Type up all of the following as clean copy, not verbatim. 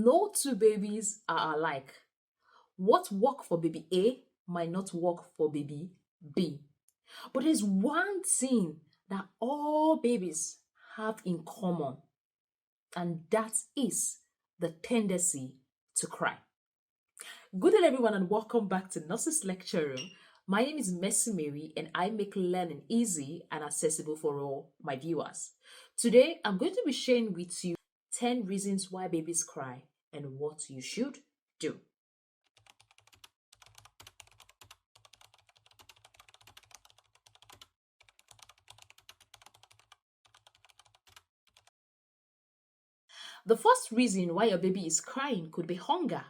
No two babies are alike. What worked for baby A might not work for baby B. But there's one thing that all babies have in common, and that is the tendency to cry. Good day, everyone, and welcome back to Nurses Lecture Room. My name is Mercy Mary, and I make learning easy and accessible for all my viewers. Today, I'm going to be sharing with you 10 reasons why babies cry and what you should do. The first reason why your baby is crying could be hunger.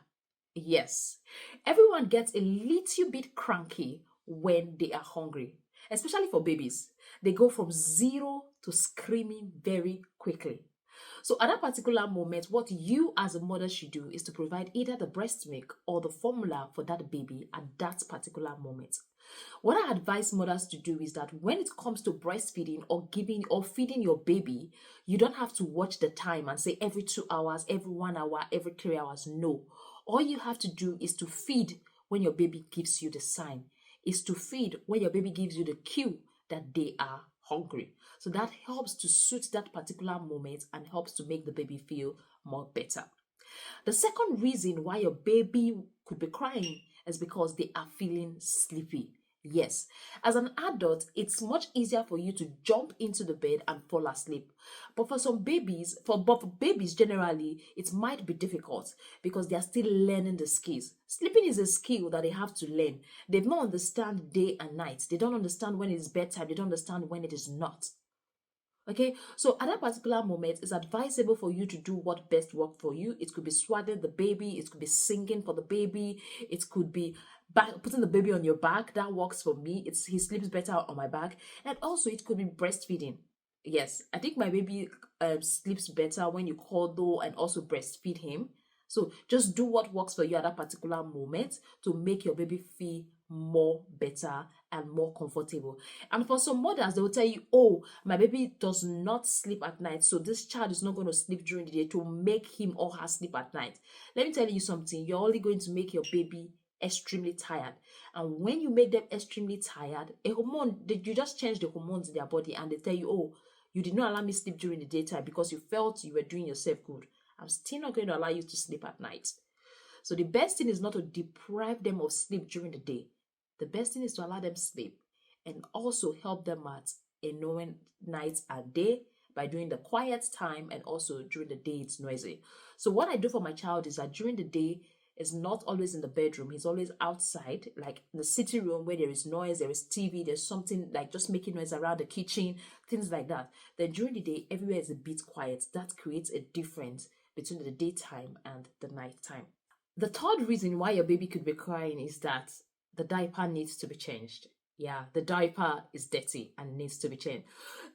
Yes, everyone gets a little bit cranky when they are hungry, especially for babies. They go from zero to screaming very quickly. So, at that particular moment, what you as a mother should do is to provide either the breast milk or the formula for that baby at that particular moment. What I advise mothers to do is that when it comes to breastfeeding or giving or feeding your baby, you don't have to watch the time and say every 2 hours, every 1 hour, every 3 hours. No. All you have to do is to feed when your baby gives you the sign, is to feed when your baby gives you the cue that they are hungry. So that helps to suit that particular moment and helps to make the baby feel more better. The second reason why your baby could be crying is because they are feeling sleepy. Yes, as an adult, it's much easier for you to jump into the bed and fall asleep. But for babies generally, it might be difficult because they are still learning the skills. Sleeping is a skill that they have to learn. They don't understand day and night. They don't understand when it is bedtime. They don't understand when it is not. Okay, so at that particular moment, it's advisable for you to do what best works for you. It could be swaddling the baby, it could be singing for the baby, it could be putting the baby on your back. That works for me. He sleeps better on my back, and also it could be breastfeeding. Yes, I think my baby sleeps better when you cuddle and also breastfeed him. So just do what works for you at that particular moment to make your baby feel more better and more comfortable. And for some mothers, they will tell you, oh, my baby does not sleep at night, so this child is not going to sleep during the day to make him or her sleep at night. Let me tell you something. You're only going to make your baby extremely tired. And when you make them extremely tired, you just change the hormones in their body and they tell you, oh, you did not allow me sleep during the daytime because you felt you were doing yourself good. I'm still not going to allow you to sleep at night. So the best thing is not to deprive them of sleep during the day. The best thing is to allow them sleep and also help them at knowing night and day by doing the quiet time, and also during the day it's noisy. So what I do for my child is that during the day is not always in the bedroom. He's always outside, like in the sitting room where there is noise, there is TV, there's something like just making noise around the kitchen, things like that. Then during the day, everywhere is a bit quiet. That creates a difference between the daytime and the nighttime. The third reason why your baby could be crying is that the diaper needs to be changed. Yeah, the diaper is dirty and needs to be changed.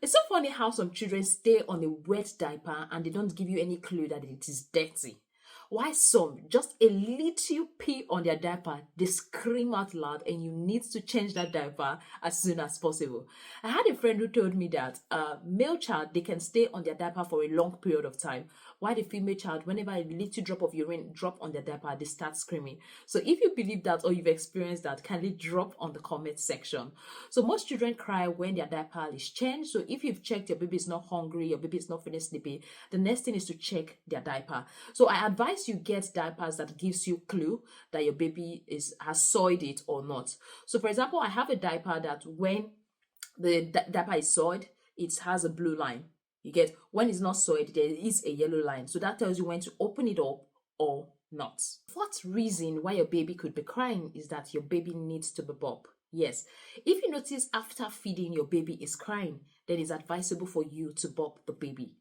It's so funny how some children stay on a wet diaper and they don't give you any clue that it is dirty. Why some, just a little pee on their diaper, they scream out loud and you need to change that diaper as soon as possible. I had a friend who told me that male child, they can stay on their diaper for a long period of time, while the female child, whenever a little drop of urine drop on their diaper, they start screaming. So if you believe that or you've experienced that, kindly drop on the comment section. So most children cry when their diaper is changed. So if you've checked your baby is not hungry, your baby is not feeling sleepy, the next thing is to check their diaper. So I advise you get diapers that gives you clue that your baby has soiled it or not. So for example, I have a diaper that when the diaper is soiled, it has a blue line. You get, when it's not soiled, there is a yellow line. So that tells you when to open it up or not. Fourth reason why your baby could be crying is that your baby needs to be bopped. Yes, if you notice after feeding your baby is crying, then it's advisable for you to bop the baby.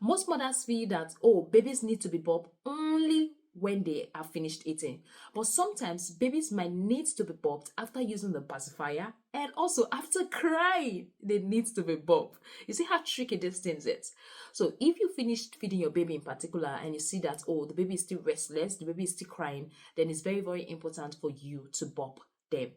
Most mothers feel that, oh, babies need to be bopped only when they are finished eating. But sometimes babies might need to be bopped after using the pacifier and also after crying, they need to be bopped. You see how tricky this thing is? So if you finished feeding your baby in particular and you see that, oh, the baby is still restless, the baby is still crying, then it's very, very important for you to bop them.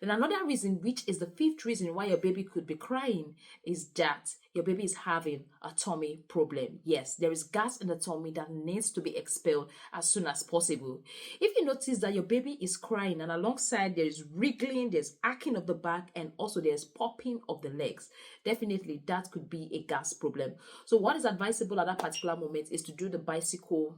Then another reason, which is the fifth reason why your baby could be crying, is that your baby is having a tummy problem. Yes, there is gas in the tummy that needs to be expelled as soon as possible. If you notice that your baby is crying and alongside there is wriggling, there's arcing of the back, and also there's popping of the legs, definitely that could be a gas problem. So what is advisable at that particular moment is to do the bicycle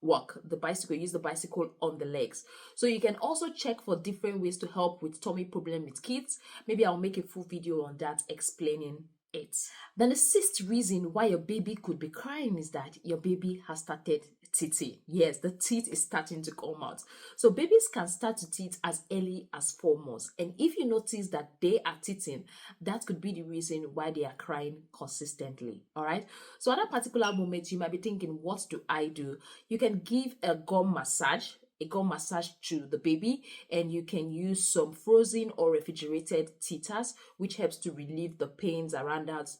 walk, the bicycle, use the bicycle on the legs. So you can also check for different ways to help with tummy problem with kids. Maybe I'll make a full video on that explaining it. Then the sixth reason why your baby could be crying is that your baby has started teething. Yes, the teeth is starting to come out. So babies can start to teeth as early as 4 months. And if you notice that they are teething, that could be the reason why they are crying consistently. All right. So at that particular moment, you might be thinking, what do I do? You can give a gum massage, to the baby, and you can use some frozen or refrigerated teethers, which helps to relieve the pains around that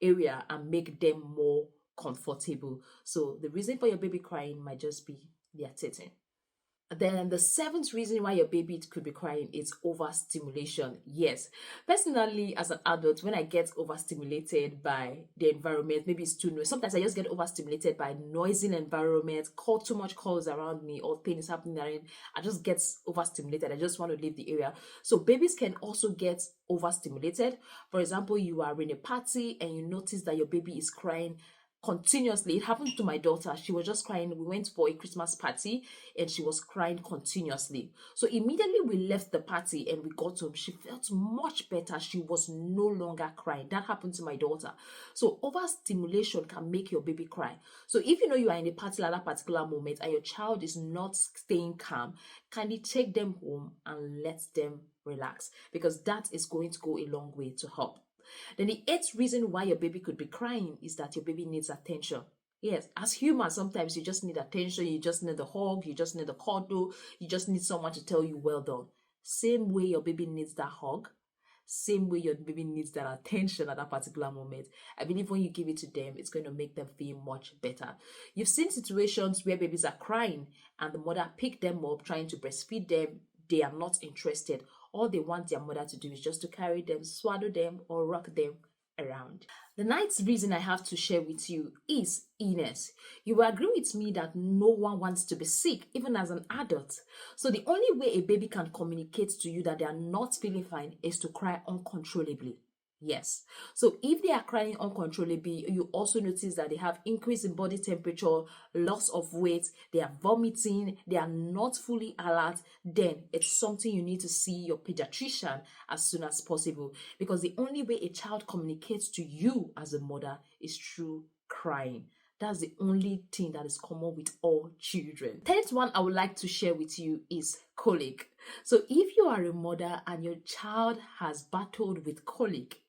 area and make them more comfortable. So the reason for your baby crying might just be their teething. Then the seventh reason why your baby could be crying is overstimulation. Yes, personally, as an adult, when I get overstimulated by the environment, maybe it's too noisy. Sometimes I just get overstimulated by noisy environment, too much calls around me, or things happening around. I just get overstimulated. I just want to leave the area. So babies can also get overstimulated. For example, you are in a party and you notice that your baby is crying continuously. It happened to my daughter. She was just crying. We went for a Christmas party and she was crying continuously. So immediately we left the party and we got home. She felt much better. She was no longer crying. That happened to my daughter. So overstimulation can make your baby cry. So if you know you are in a party at that particular moment and your child is not staying calm, kindly take them home and let them relax, because that is going to go a long way to help. Then the eighth reason why your baby could be crying is that your baby needs attention. Yes, as humans, sometimes you just need attention, you just need a hug, you just need a cuddle, you just need someone to tell you well done. Same way your baby needs that hug, same way your baby needs that attention at that particular moment. I believe when you give it to them, it's going to make them feel much better. You've seen situations where babies are crying and the mother picked them up trying to breastfeed them. They are not interested. All they want their mother to do is just to carry them, swallow them, or rock them around. The ninth reason I have to share with you is illness. You will agree with me that no one wants to be sick, even as an adult. So the only way a baby can communicate to you that they are not feeling fine is to cry uncontrollably. Yes. So if they are crying uncontrollably, you also notice that they have increase in body temperature, loss of weight, they are vomiting, they are not fully alert, then it's something you need to see your pediatrician as soon as possible, because the only way a child communicates to you as a mother is through crying. That's the only thing that is common with all children. Third one I would like to share with you is colic. So if you are a mother and your child has battled with colic,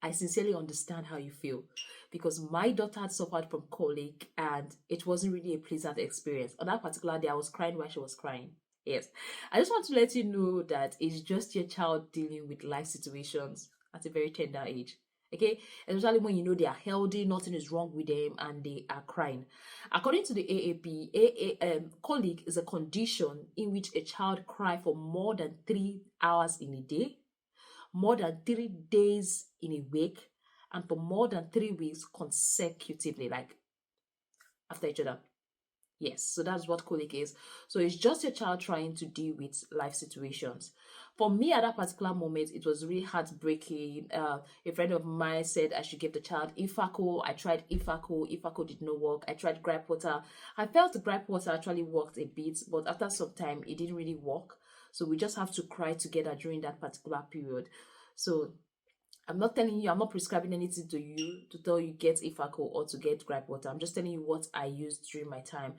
I sincerely understand how you feel, because my daughter had suffered from colic and it wasn't really a pleasant experience. On that particular day, I was crying while she was crying. Yes. I just want to let you know that it's just your child dealing with life situations at a very tender age. Okay, especially when you know they are healthy, nothing is wrong with them, and they are crying. According to the AAP, colic is a condition in which a child cries for more than 3 hours in a day, more than 3 days in a week, and for more than 3 weeks consecutively, like after each other. Yes, so that's what colic is. So it's just your child trying to deal with life situations. For me, at that particular moment, it was really heartbreaking. A friend of mine said I should give the child Ifaco. I tried Ifaco. Ifaco did not work. I tried gripe water. I felt the gripe water actually worked a bit, but after some time, it didn't really work. So we just have to cry together during that particular period. So I'm not telling you, I'm not prescribing anything to you to tell you get Ifaco or to get gripe water. I'm just telling you what I used during my time,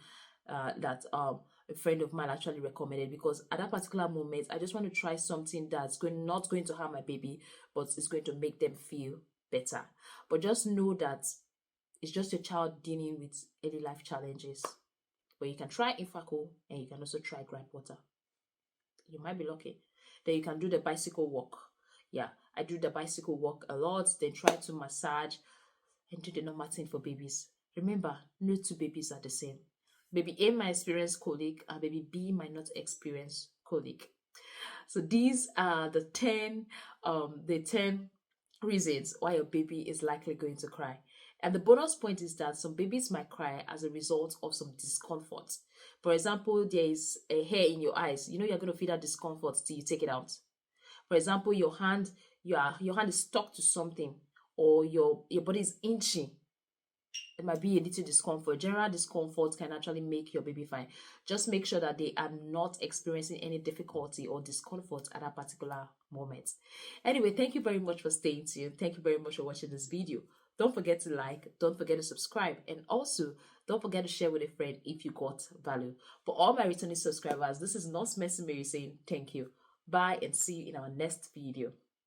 that a friend of mine actually recommended, because at that particular moment I just want to try something that's not going to harm my baby, but it's going to make them feel better. But just know that it's just your child dealing with early life challenges. But you can try Ifaco and you can also try gripe water. You might be lucky. Then you can do the bicycle walk. Yeah, I do the bicycle walk a lot, then try to massage and do the normal thing for babies. Remember, no two babies are the same. Baby A might experience colic and baby B might not experience colic. So these are the 10 reasons why your baby is likely going to cry. And the bonus point is that some babies might cry as a result of some discomfort. For example, there is a hair in your eyes. You know you're going to feel that discomfort till you take it out. For example, your hand is stuck to something, or your body is inching. It might be a little discomfort. General discomfort can actually make your baby fine. Just make sure that they are not experiencing any difficulty or discomfort at that particular moment. Anyway, thank you very much for staying tuned. Thank you very much for watching this video. Don't forget to like, don't forget to subscribe, and also don't forget to share with a friend if you got value. For all my returning subscribers, this is Nurse Mercy Mary saying thank you. Bye and see you in our next video.